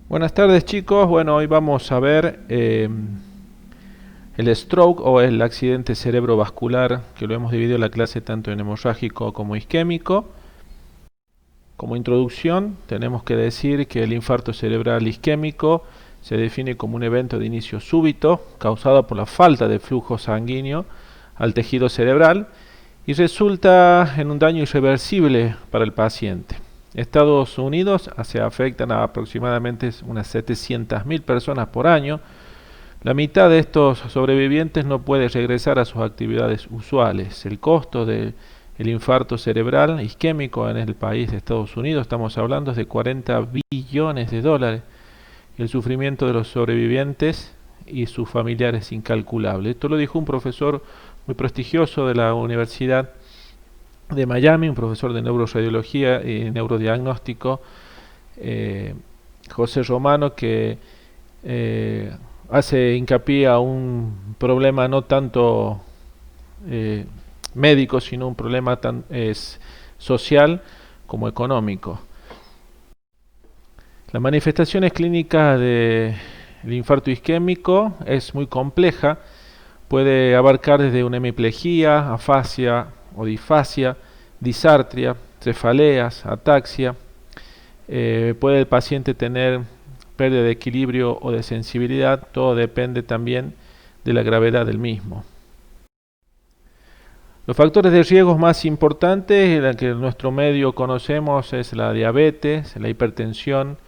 Buenas tardes chicos, bueno hoy vamos a ver el stroke o el accidente cerebrovascular, que lo hemos dividido en la clase tanto en hemorrágico como isquémico. Como introducción tenemos que decir que el infarto cerebral isquémico se define como un evento de inicio súbito causado por la falta de flujo sanguíneo al tejido cerebral y resulta en un daño irreversible para el paciente. Estados Unidos se afectan a aproximadamente unas 700.000 personas por año. La mitad de estos sobrevivientes no puede regresar a sus actividades usuales. El costo del infarto cerebral isquémico en el país de Estados Unidos, estamos hablando de 40 billones de dólares. El sufrimiento de los sobrevivientes y sus familiares incalculable. Esto lo dijo un profesor muy prestigioso de la Universidad de Miami, un profesor de neuroradiología y neurodiagnóstico, José Romano, que hace hincapié a un problema no tanto médico, sino un problema tan social como económico. Las manifestaciones clínicas del infarto isquémico es muy compleja, puede abarcar desde una hemiplegia, afasia o disfasia, disartria, cefaleas, ataxia. Puede el paciente tener pérdida de equilibrio o de sensibilidad, todo depende también de la gravedad del mismo. Los factores de riesgo más importantes, el que en nuestro medio conocemos, es la diabetes, la hipertensión,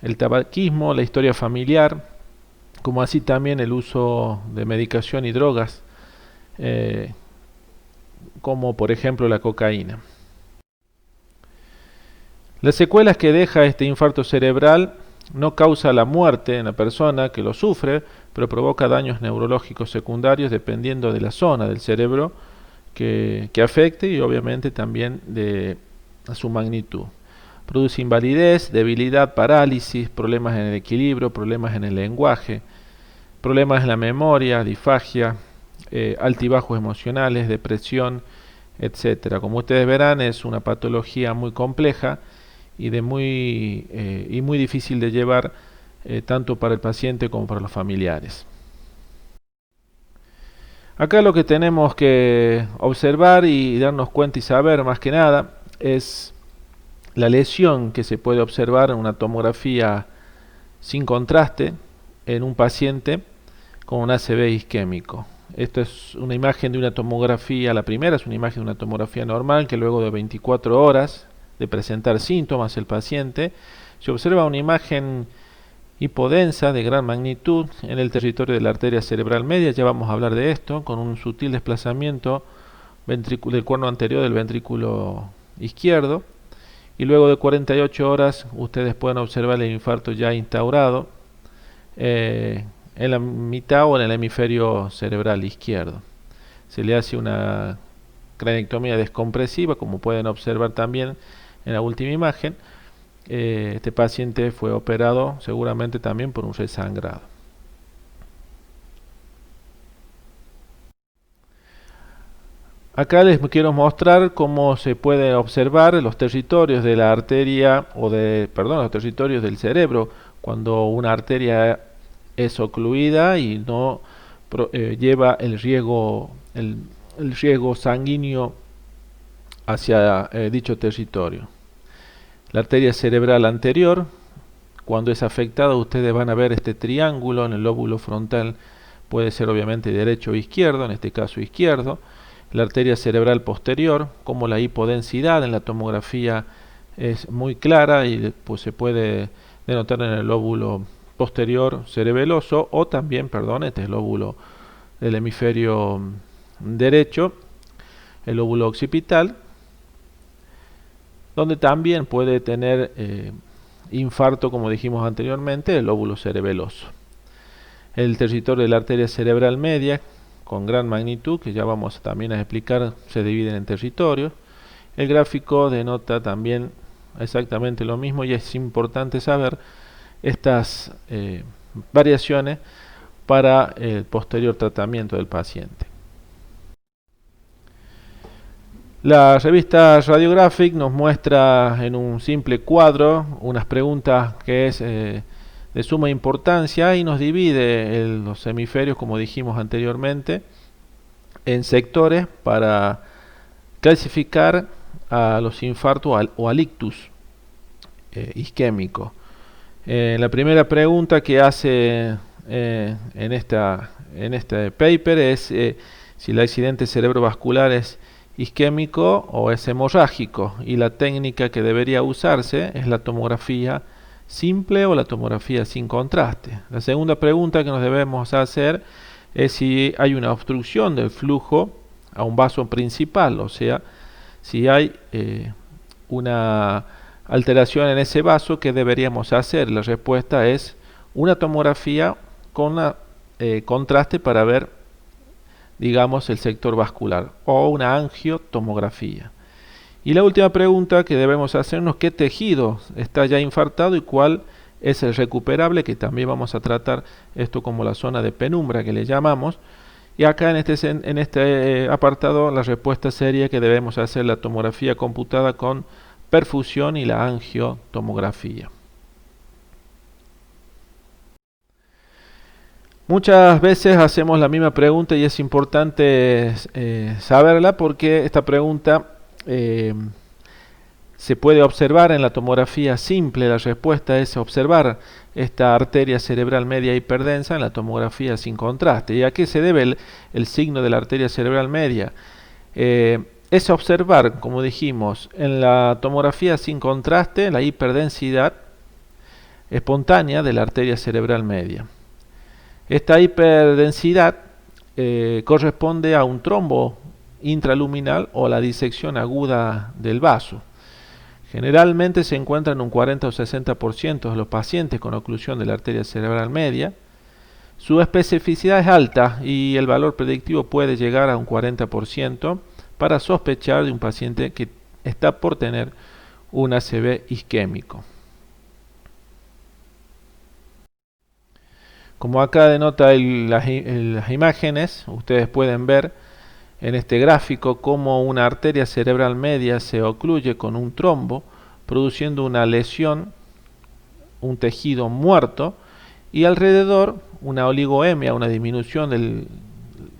el tabaquismo, la historia familiar, como así también el uso de medicación y drogas, como por ejemplo la cocaína. Las secuelas que deja este infarto cerebral no causa la muerte en la persona que lo sufre, pero provoca daños neurológicos secundarios dependiendo de la zona del cerebro que afecte y obviamente también de su magnitud. Produce invalidez, debilidad, parálisis, problemas en el equilibrio, problemas en el lenguaje, problemas en la memoria, disfagia, altibajos emocionales, depresión, etcétera. Como ustedes verán, es una patología muy compleja y muy difícil de llevar tanto para el paciente como para los familiares. Acá lo que tenemos que observar y darnos cuenta y saber más que nada es la lesión que se puede observar en una tomografía sin contraste en un paciente con un ACV isquémico. Esto es una imagen de una tomografía, la primera es una imagen de una tomografía normal que luego de 24 horas de presentar síntomas el paciente, se observa una imagen hipodensa de gran magnitud en el territorio de la arteria cerebral media, ya vamos a hablar de esto, con un sutil desplazamiento del cuerno anterior del ventrículo izquierdo, y luego de 48 horas ustedes pueden observar el infarto ya instaurado en la mitad o en el hemisferio cerebral izquierdo. Se le hace una cranectomía descompresiva, como pueden observar también en la última imagen. Este paciente fue operado seguramente también por un resangrado. Acá les quiero mostrar cómo se puede observar los territorios de la arteria los territorios del cerebro cuando una arteria es ocluida y no lleva el riego sanguíneo hacia dicho territorio. La arteria cerebral anterior, cuando es afectada, ustedes van a ver este triángulo en el lóbulo frontal, puede ser obviamente derecho o izquierdo, en este caso izquierdo. La arteria cerebral posterior, como la hipodensidad en la tomografía es muy clara y pues se puede denotar en el lóbulo posterior cerebeloso o también, este es el lóbulo del hemisferio derecho, el lóbulo occipital, donde también puede tener infarto, como dijimos anteriormente, el lóbulo cerebeloso. El territorio de la arteria cerebral media, con gran magnitud, que ya vamos también a explicar, se dividen en territorios. El gráfico denota también exactamente lo mismo y es importante saber estas variaciones para el posterior tratamiento del paciente. La revista Radiographic nos muestra en un simple cuadro unas preguntas que es de suma importancia y nos divide los hemisferios, como dijimos anteriormente, en sectores para clasificar a los infartos o al ictus isquémico. La primera pregunta que hace en este paper es si el accidente cerebrovascular es isquémico o es hemorrágico, y la técnica que debería usarse es la tomografía simple o la tomografía sin contraste. La segunda pregunta que nos debemos hacer es si hay una obstrucción del flujo a un vaso principal, o sea, si hay una alteración en ese vaso, ¿qué deberíamos hacer? La respuesta es una tomografía con contraste para ver, digamos, el sector vascular, o una angiotomografía. Y la última pregunta que debemos hacernos: ¿qué tejido está ya infartado y cuál es el recuperable? Que también vamos a tratar esto como la zona de penumbra que le llamamos. Y acá en este apartado la respuesta sería que debemos hacer la tomografía computada con perfusión y la angiotomografía. Muchas veces hacemos la misma pregunta y es importante saberla, porque esta pregunta se puede observar en la tomografía simple. La respuesta es observar esta arteria cerebral media hiperdensa en la tomografía sin contraste. ¿Y a qué se debe el signo de la arteria cerebral media? Es observar, como dijimos, en la tomografía sin contraste la hiperdensidad espontánea de la arteria cerebral media. Esta hiperdensidad corresponde a un trombo intraluminal o la disección aguda del vaso. Generalmente se encuentra en un 40 o 60% de los pacientes con oclusión de la arteria cerebral media. Su especificidad es alta y el valor predictivo puede llegar a un 40% para sospechar de un paciente que está por tener un ACV isquémico. Como acá denota las imágenes, ustedes pueden ver en este gráfico cómo una arteria cerebral media se ocluye con un trombo, produciendo una lesión, un tejido muerto, y alrededor una oligoemia, una disminución del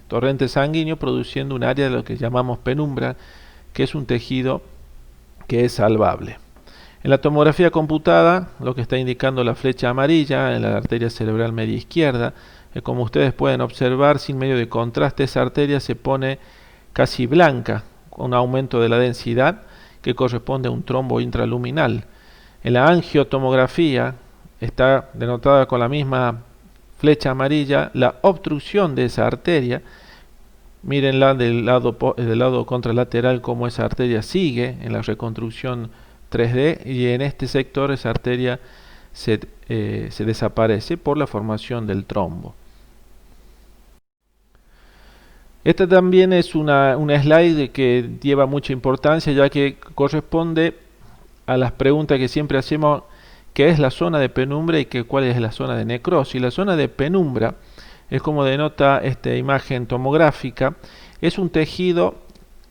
torrente sanguíneo, produciendo un área de lo que llamamos penumbra, que es un tejido que es salvable. En la tomografía computada, lo que está indicando la flecha amarilla en la arteria cerebral media izquierda, como ustedes pueden observar, sin medio de contraste, esa arteria se pone casi blanca, con un aumento de la densidad que corresponde a un trombo intraluminal. En la angiotomografía está denotada con la misma flecha amarilla la obstrucción de esa arteria. Mírenla del lado contralateral, cómo esa arteria sigue en la reconstrucción 3D, y en este sector esa arteria se desaparece por la formación del trombo. Esta también es una slide que lleva mucha importancia, ya que corresponde a las preguntas que siempre hacemos: ¿qué es la zona de penumbra y cuál es la zona de necrosis? La zona de penumbra es, como denota esta imagen tomográfica, es un tejido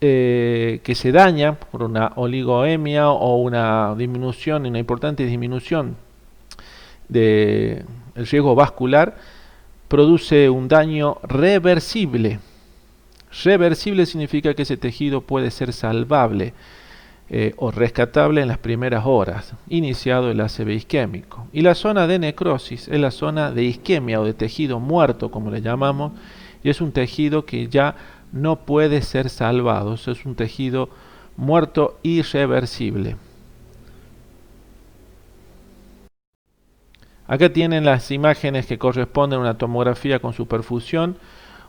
que se daña por una oligoemia o una disminución, una importante disminución del riesgo vascular, produce un daño reversible. Reversible significa que ese tejido puede ser salvable o rescatable en las primeras horas, iniciado el ACV isquémico. Y la zona de necrosis es la zona de isquemia o de tejido muerto, como le llamamos, y es un tejido que ya no puede ser salvado. Eso es un tejido muerto irreversible. Acá tienen las imágenes que corresponden a una tomografía con superfusión.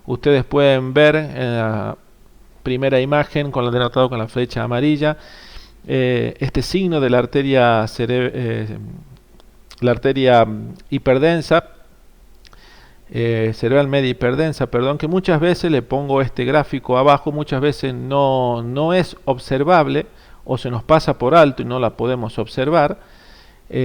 Ustedes pueden ver en la primera imagen, denotado con la flecha amarilla, este signo de la arteria hiperdensa, cerebral media hiperdensa, perdón, que muchas veces le pongo este gráfico abajo, muchas veces no es observable o se nos pasa por alto y no la podemos observar. Y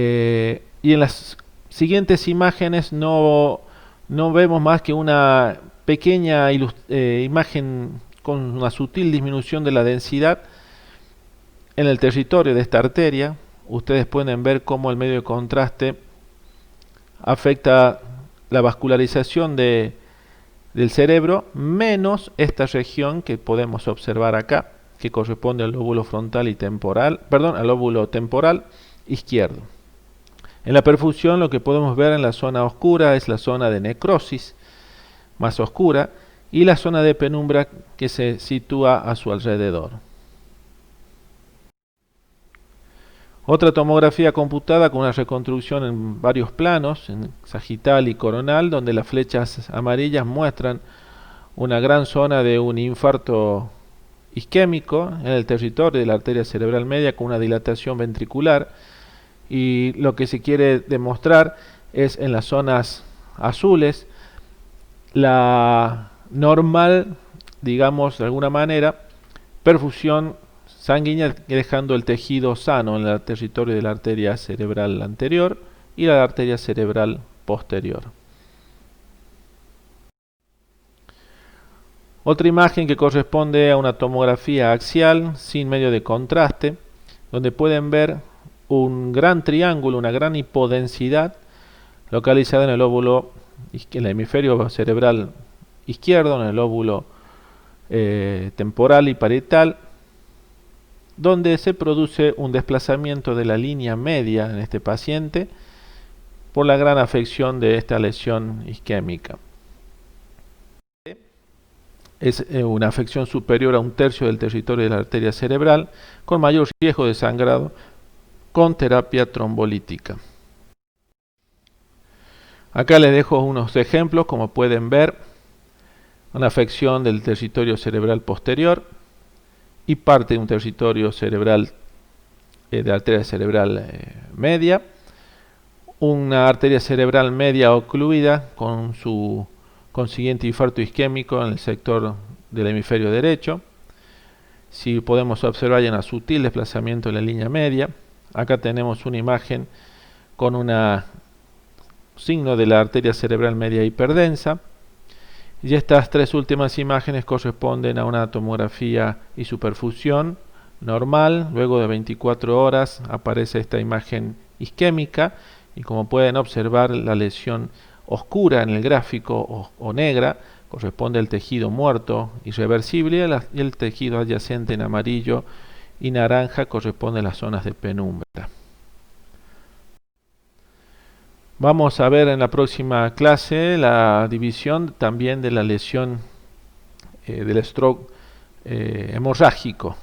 en las siguientes imágenes no vemos más que una pequeña imagen con una sutil disminución de la densidad en el territorio de esta arteria. Ustedes pueden ver cómo el medio de contraste afecta la vascularización del cerebro, menos esta región que podemos observar acá, que corresponde al lóbulo frontal y temporal, perdón, al lóbulo temporal izquierdo. En la perfusión lo que podemos ver en la zona oscura es la zona de necrosis, más oscura, y la zona de penumbra que se sitúa a su alrededor. Otra tomografía computada con una reconstrucción en varios planos, en sagital y coronal, donde las flechas amarillas muestran una gran zona de un infarto isquémico en el territorio de la arteria cerebral media con una dilatación ventricular, y lo que se quiere demostrar es en las zonas azules la normal, digamos de alguna manera, perfusión sanguínea dejando el tejido sano en el territorio de la arteria cerebral anterior y la arteria cerebral posterior. Otra imagen que corresponde a una tomografía axial sin medio de contraste, donde pueden ver un gran triángulo, una gran hipodensidad localizada en el lóbulo, en el hemisferio cerebral izquierdo, en el lóbulo temporal y parietal, donde se produce un desplazamiento de la línea media en este paciente por la gran afección de esta lesión isquémica. Es una afección superior a un tercio del territorio de la arteria cerebral, con mayor riesgo de sangrado, con terapia trombolítica. Acá les dejo unos ejemplos, como pueden ver, una afección del territorio cerebral posterior y parte de un territorio cerebral de arteria cerebral media, una arteria cerebral media ocluida con su consiguiente infarto isquémico en el sector del hemisferio derecho. Si podemos observar, hay un sutil desplazamiento en la línea media. Acá tenemos una imagen con un signo de la arteria cerebral media hiperdensa. Y estas tres últimas imágenes corresponden a una tomografía y superfusión normal. Luego de 24 horas aparece esta imagen isquémica y, como pueden observar, la lesión oscura en el gráfico o negra corresponde al tejido muerto irreversible, y el tejido adyacente en amarillo y naranja corresponde a las zonas de penumbra. Vamos a ver en la próxima clase la división también de la lesión del stroke hemorrágico.